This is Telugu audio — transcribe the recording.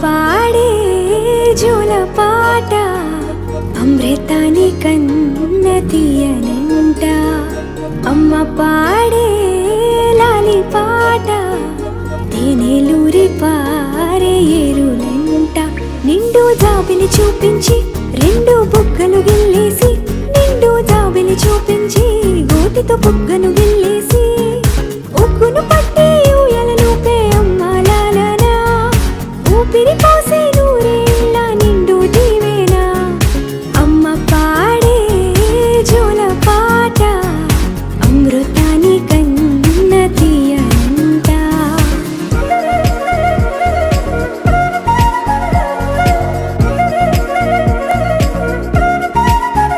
పాడే జోల పాట అమృతాని కన్న తీయనంట. అమ్మ పాడే లాలి పాట తేనెలూరి పారే ఏరులంట. నిండు జాబిలి చూపించి రెండు బుగ్గలు గిల్లేసి, నిండు జాబిలి చూపించి గోటితో బుగ్గను గిల్లి